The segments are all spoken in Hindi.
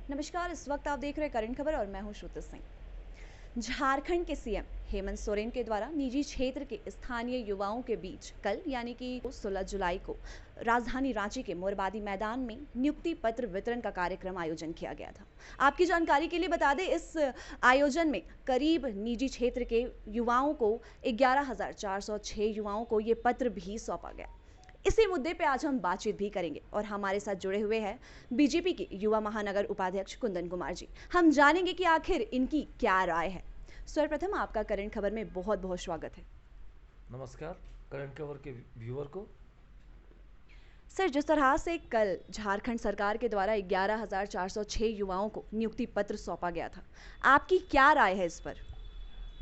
नमस्कार। इस वक्त आप देख रहे हैं करंट खबर और मैं हूं श्रुति सिंह। झारखंड के सीएम हेमंत सोरेन के द्वारा निजी क्षेत्र के स्थानीय युवाओं के बीच कल यानी कि 16 जुलाई को राजधानी रांची के मोरबादी मैदान में नियुक्ति पत्र वितरण का कार्यक्रम आयोजन किया गया था। आपकी जानकारी के लिए बता दें, इस आयोजन में करीब निजी क्षेत्र के युवाओं को 11,406 युवाओं को ये पत्र भी सौंपा गया। इसी मुद्दे पे आज हम बातचीत भी करेंगे और हमारे साथ जुड़े हुए हैं बीजेपी के युवा महानगर उपाध्यक्ष कुंदन कुमार जी। हम जानेंगे कि आखिर इनकी क्या राय है। सर्वप्रथम आपका करंट खबर में बहुत बहुत स्वागत है। नमस्कार करंट खबर के व्यूअर को। सर, जिस तरह से कल झारखंड सरकार के द्वारा 11,406 युवाओं को नियुक्ति पत्र सौंपा गया था, आपकी क्या राय है इस पर?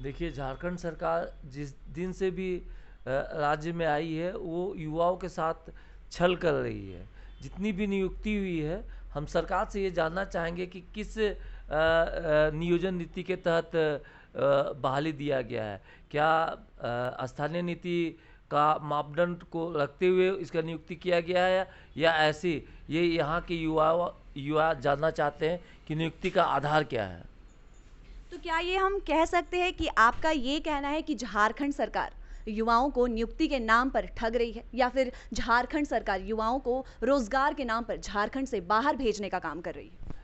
देखिए, झारखंड सरकार जिस दिन से भी राज्य में आई है वो युवाओं के साथ छल कर रही है। जितनी भी नियुक्ति हुई है, हम सरकार से ये जानना चाहेंगे कि किस नियोजन नीति के तहत बहाली दिया गया है। क्या स्थानीय नीति का मापदंड को रखते हुए इसका नियुक्ति किया गया है या ऐसे ये यहाँ के युवा जानना चाहते हैं कि नियुक्ति का आधार क्या है। तो क्या ये हम कह सकते हैं कि आपका ये कहना है कि झारखंड सरकार युवाओं को नियुक्ति के नाम पर ठग रही है, या फिर झारखंड सरकार युवाओं को रोजगार के नाम पर झारखंड से बाहर भेजने का काम कर रही है?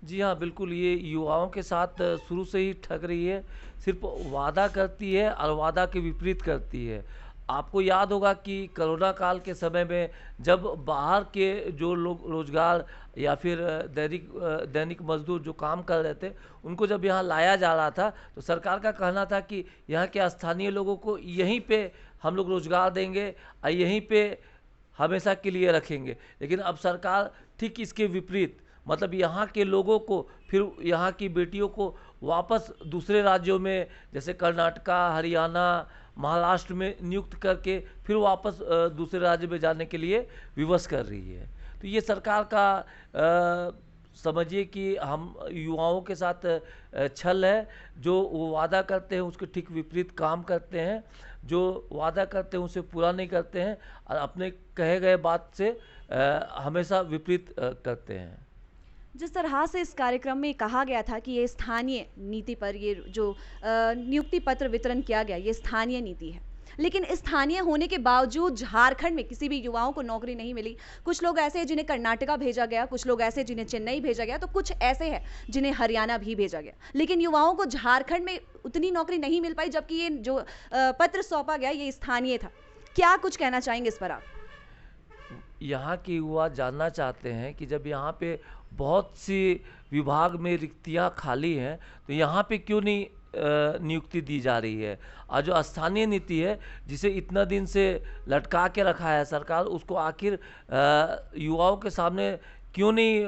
जी हाँ, बिल्कुल, ये युवाओं के साथ शुरू से ही ठग रही है। सिर्फ वादा करती है और वादा के विपरीत करती है। आपको याद होगा कि कोरोना काल के समय में जब बाहर के जो लोग रोजगार या फिर दैनिक मजदूर जो काम कर रहे थे, उनको जब यहाँ लाया जा रहा था तो सरकार का कहना था कि यहाँ के स्थानीय लोगों को यहीं पे हम लोग रोजगार देंगे और यहीं पे हमेशा के लिए रखेंगे। लेकिन अब सरकार ठीक इसके विपरीत, मतलब यहाँ के लोगों को, फिर यहाँ की बेटियों को वापस दूसरे राज्यों में जैसे कर्नाटका, हरियाणा, महाराष्ट्र में नियुक्त करके फिर वापस दूसरे राज्य में जाने के लिए विवश कर रही है। तो ये सरकार का समझिए कि हम युवाओं के साथ छल है। जो वो वादा करते हैं उसके ठीक विपरीत काम करते हैं। जो वादा करते हैं उसे पूरा नहीं करते हैं और अपने कहे गए बात से हमेशा विपरीत करते हैं। जिस तरह से इस कार्यक्रम में कहा गया था कि ये स्थानीय नीति पर ये जो नियुक्ति पत्र वितरण किया गया, ये स्थानीय नीति है, लेकिन स्थानीय होने के बावजूद झारखंड में किसी भी युवाओं को नौकरी नहीं मिली। कुछ लोग ऐसे हैं जिन्हें कर्नाटका भेजा गया, कुछ लोग ऐसे जिन्हें चेन्नई भेजा गया, तो कुछ ऐसे हैं जिन्हें हरियाणा भी भेजा गया, लेकिन युवाओं को झारखंड में उतनी नौकरी नहीं मिल पाई, जबकि ये जो पत्र सौंपा गया ये स्थानीय था। क्या कुछ कहना चाहेंगे इस पर आप? यहाँ के युवा जानना चाहते हैं कि जब यहाँ पे बहुत सी विभाग में रिक्तियाँ खाली हैं तो यहाँ पे क्यों नहीं नियुक्ति दी जा रही है। और जो स्थानीय नीति है जिसे इतना दिन से लटका के रखा है सरकार, उसको आखिर युवाओं के सामने क्यों नहीं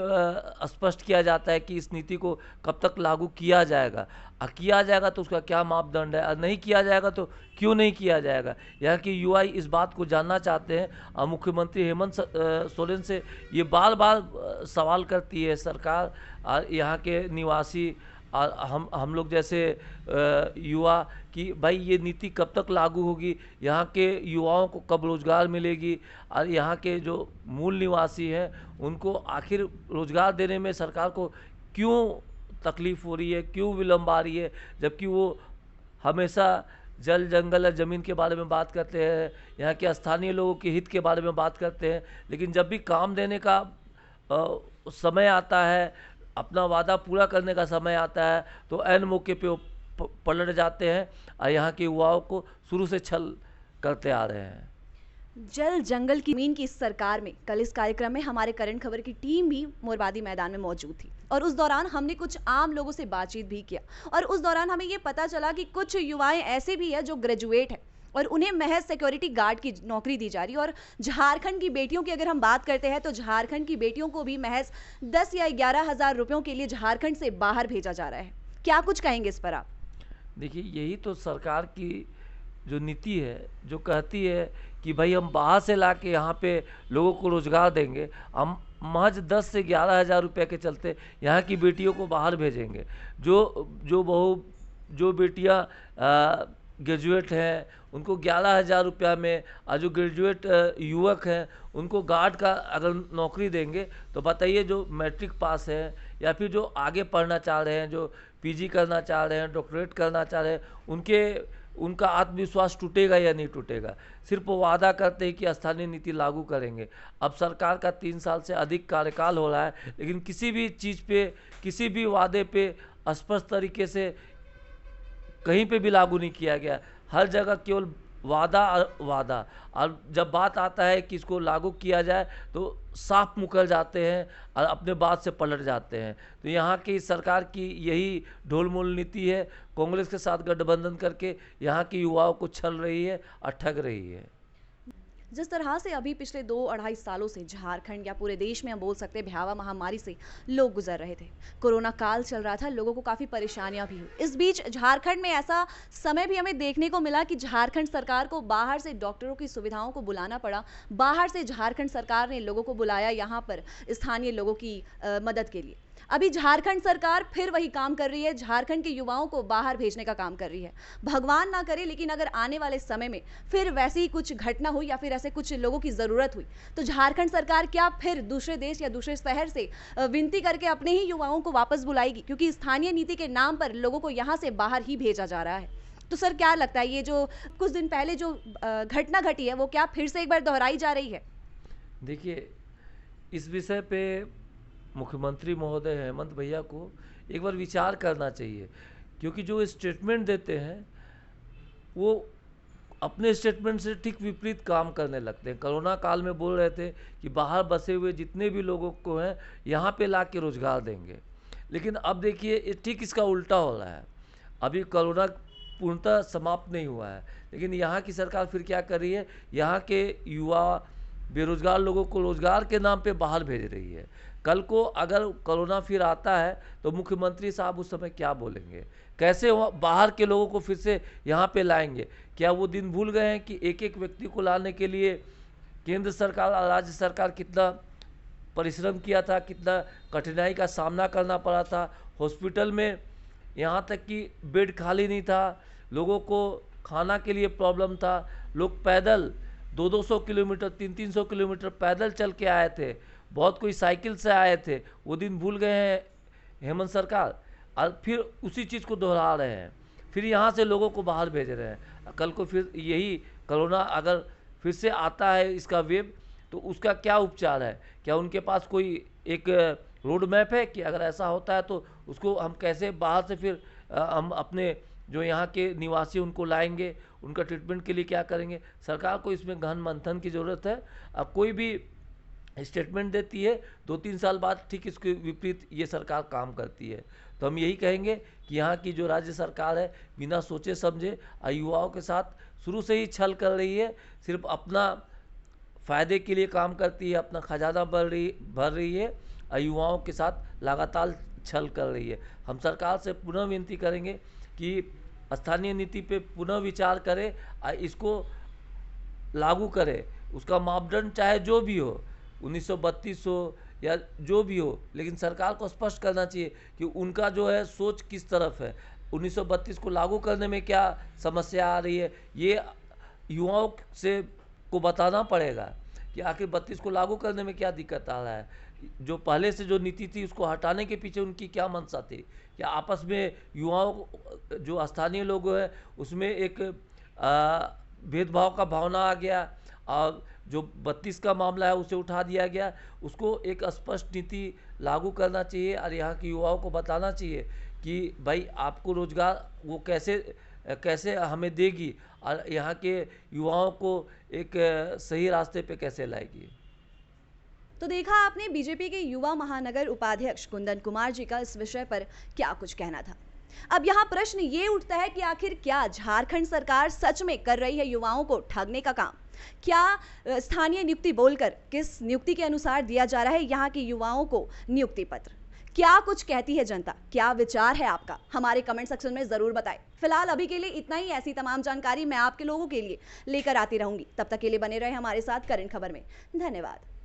स्पष्ट किया जाता है कि इस नीति को कब तक लागू किया जाएगा। किया जाएगा तो उसका क्या मापदंड है, और नहीं किया जाएगा तो क्यों नहीं किया जाएगा। यहाँ के युवा इस बात को जानना चाहते हैं और मुख्यमंत्री हेमंत सोरेन से ये बार बार सवाल करती है सरकार और यहाँ के निवासी और हम लोग जैसे युवा कि भाई ये नीति कब तक लागू होगी, यहाँ के युवाओं को कब रोज़गार मिलेगी और यहाँ के जो मूल निवासी हैं उनको आखिर रोज़गार देने में सरकार को क्यों तकलीफ़ हो रही है, क्यों विलम्ब आ रही है। जबकि वो हमेशा जल जंगल और ज़मीन के बारे में बात करते हैं, यहाँ के स्थानीय लोगों के हित के बारे में बात करते हैं, लेकिन जब भी काम देने का समय आता है, अपना वादा पूरा करने का समय आता है, तो ऐन मौके पे वो पलट जाते हैं और यहाँ के युवाओं को शुरू से छल करते आ रहे हैं। जल जंगल की मीन की इस सरकार में कल इस कार्यक्रम में हमारे करंट खबर की टीम भी मोरबादी मैदान में मौजूद थी और उस दौरान हमने कुछ आम लोगों से बातचीत भी किया और उस दौरान हमें ये पता चला कि कुछ युवाएं ऐसे भी हैं जो ग्रेजुएट हैं और उन्हें महज सिक्योरिटी गार्ड की नौकरी दी जा रही है। और झारखंड की बेटियों की अगर हम बात करते हैं तो झारखंड की बेटियों को भी महज 10 या 11,000 रुपयों के लिए झारखंड से बाहर भेजा जा रहा है। क्या कुछ कहेंगे इस पर आप? देखिए, यही तो सरकार की जो नीति है, जो कहती है कि भाई हम बाहर से ला के यहाँ पे लोगों को रोज़गार देंगे, हम महज 10 से 11,000 रुपये के चलते यहाँ की बेटियों को बाहर भेजेंगे। जो बेटियाँ ग्रेजुएट हैं उनको 11,000 रुपया में, और जो ग्रेजुएट युवक हैं उनको गार्ड का अगर नौकरी देंगे तो बताइए, जो मैट्रिक पास है या फिर जो आगे पढ़ना चाह रहे हैं, जो पीजी करना चाह रहे हैं, डॉक्टरेट करना चाह रहे हैं, उनका आत्मविश्वास टूटेगा या नहीं टूटेगा। सिर्फ वो वादा करते हैं कि स्थानीय नीति लागू करेंगे। अब सरकार का 3 साल से अधिक कार्यकाल हो रहा है, लेकिन किसी भी चीज़ पे, किसी भी वादे पे स्पष्ट तरीके से कहीं पे भी लागू नहीं किया गया। हर जगह केवल वादा और वादा, और जब बात आता है कि इसको लागू किया जाए तो साफ मुकर जाते हैं और अपने बात से पलट जाते हैं। तो यहाँ की सरकार की यही ढोलमोल नीति है, कांग्रेस के साथ गठबंधन करके यहाँ के युवाओं को छल रही है और ठग रही है। जिस तरह से अभी पिछले 2-2.5 सालों से झारखंड या पूरे देश में हम बोल सकते हैं भयावह महामारी से लोग गुजर रहे थे, कोरोना काल चल रहा था, लोगों को काफ़ी परेशानियां भी हुई। इस बीच झारखंड में ऐसा समय भी हमें देखने को मिला कि झारखंड सरकार को बाहर से डॉक्टरों की सुविधाओं को बुलाना पड़ा। बाहर से झारखंड सरकार ने लोगों को बुलाया यहाँ पर स्थानीय लोगों की मदद के लिए। अभी झारखंड सरकार फिर वही काम कर रही है, झारखंड के युवाओं को बाहर भेजने का काम कर रही है। भगवान ना करे, लेकिन अगर आने वाले समय में फिर वैसी ही कुछ घटना हुई या फिर ऐसे कुछ लोगों की ज़रूरत हुई, तो झारखंड सरकार क्या फिर दूसरे देश या दूसरे शहर से विनती करके अपने ही युवाओं को वापस बुलाएगी? क्योंकि स्थानीय नीति के नाम पर लोगों को यहाँ से बाहर ही भेजा जा रहा है। तो सर, क्या लगता है ये जो कुछ दिन पहले जो घटना घटी है वो क्या फिर से एक बार दोहराई जा रही है? देखिए, इस विषय पे मुख्यमंत्री महोदय हेमंत भैया को एक बार विचार करना चाहिए, क्योंकि जो स्टेटमेंट देते हैं वो अपने स्टेटमेंट से ठीक विपरीत काम करने लगते हैं। कोरोना काल में बोल रहे थे कि बाहर बसे हुए जितने भी लोगों को हैं यहाँ पे ला के रोजगार देंगे, लेकिन अब देखिए ठीक इसका उल्टा हो रहा है। अभी कोरोना पूर्णतः समाप्त नहीं हुआ है, लेकिन यहाँ की सरकार फिर क्या कर रही है, यहाँ के युवा बेरोजगार लोगों को रोजगार के नाम पे बाहर भेज रही है। कल को अगर कोरोना फिर आता है तो मुख्यमंत्री साहब उस समय क्या बोलेंगे, कैसे बाहर के लोगों को फिर से यहाँ पे लाएंगे? क्या वो दिन भूल गए हैं कि एक एक व्यक्ति को लाने के लिए केंद्र सरकार और राज्य सरकार कितना परिश्रम किया था, कितना कठिनाई का सामना करना पड़ा था? हॉस्पिटल में यहाँ तक कि बेड खाली नहीं था, लोगों को खाना के लिए प्रॉब्लम था, लोग पैदल 200-200 किलोमीटर 300-300 किलोमीटर पैदल चल के आए थे, बहुत कोई साइकिल से आए थे। वो दिन भूल गए हैं हेमंत सरकार, और फिर उसी चीज़ को दोहरा रहे हैं, फिर यहाँ से लोगों को बाहर भेज रहे हैं। कल को फिर यही कोरोना अगर फिर से आता है इसका वेव, तो उसका क्या उपचार है? क्या उनके पास कोई एक रोड मैप है कि अगर ऐसा होता है तो उसको हम कैसे बाहर से फिर हम अपने जो यहाँ के निवासी उनको लाएंगे, उनका ट्रीटमेंट के लिए क्या करेंगे? सरकार को इसमें गहन मंथन की ज़रूरत है। अब कोई भी स्टेटमेंट देती है, 2-3 साल बाद ठीक इसके विपरीत ये सरकार काम करती है। तो हम यही कहेंगे कि यहाँ की जो राज्य सरकार है बिना सोचे समझे युवाओं के साथ शुरू से ही छल कर रही है, सिर्फ अपना फ़ायदे के लिए काम करती है, अपना खजाना भर रही है और युवाओं के साथ लगातार छल कर रही है। हम सरकार से पुनः विनती करेंगे कि स्थानीय नीति पे पुनः विचार करे और इसको लागू करे। उसका मापदंड चाहे जो भी हो, 1932 हो या जो भी हो, लेकिन सरकार को स्पष्ट करना चाहिए कि उनका जो है सोच किस तरफ है। 1932 को लागू करने में क्या समस्या आ रही है, ये युवाओं से को बताना पड़ेगा कि आखिर 32 को लागू करने में क्या दिक्कत आ रहा है। जो पहले से जो नीति थी उसको हटाने के पीछे उनकी क्या मंशा थी? क्या आपस में युवाओं जो स्थानीय लोग हैं उसमें एक भेदभाव का भावना आ गया और जो 32 का मामला है उसे उठा दिया गया? उसको एक स्पष्ट नीति लागू करना चाहिए और यहाँ के युवाओं को बताना चाहिए कि भाई आपको रोजगार वो कैसे हमें देगी और यहाँ के युवाओं को एक सही रास्ते पे कैसे लाएगी। तो देखा आपने बीजेपी के युवा महानगर उपाध्यक्ष कुंदन कुमार जी का इस विषय पर क्या कुछ कहना था। अब यहाँ प्रश्न ये उठता है कि आखिर क्या झारखंड सरकार सच में कर रही है युवाओं को ठगने का काम? क्या स्थानीय नियुक्ति बोलकर किस नियुक्ति के अनुसार दिया जा रहा है यहाँ के युवाओं को नियुक्ति पत्र? क्या कुछ कहती है जनता? क्या विचार है आपका? हमारे कमेंट सेक्शन में जरूर बताएं। फिलहाल अभी के लिए इतना ही। ऐसी तमाम जानकारी मैं आपके लोगों के लिए लेकर आती रहूंगी। तब तक के लिए बने रहे हमारे साथ करेंट खबर में। धन्यवाद।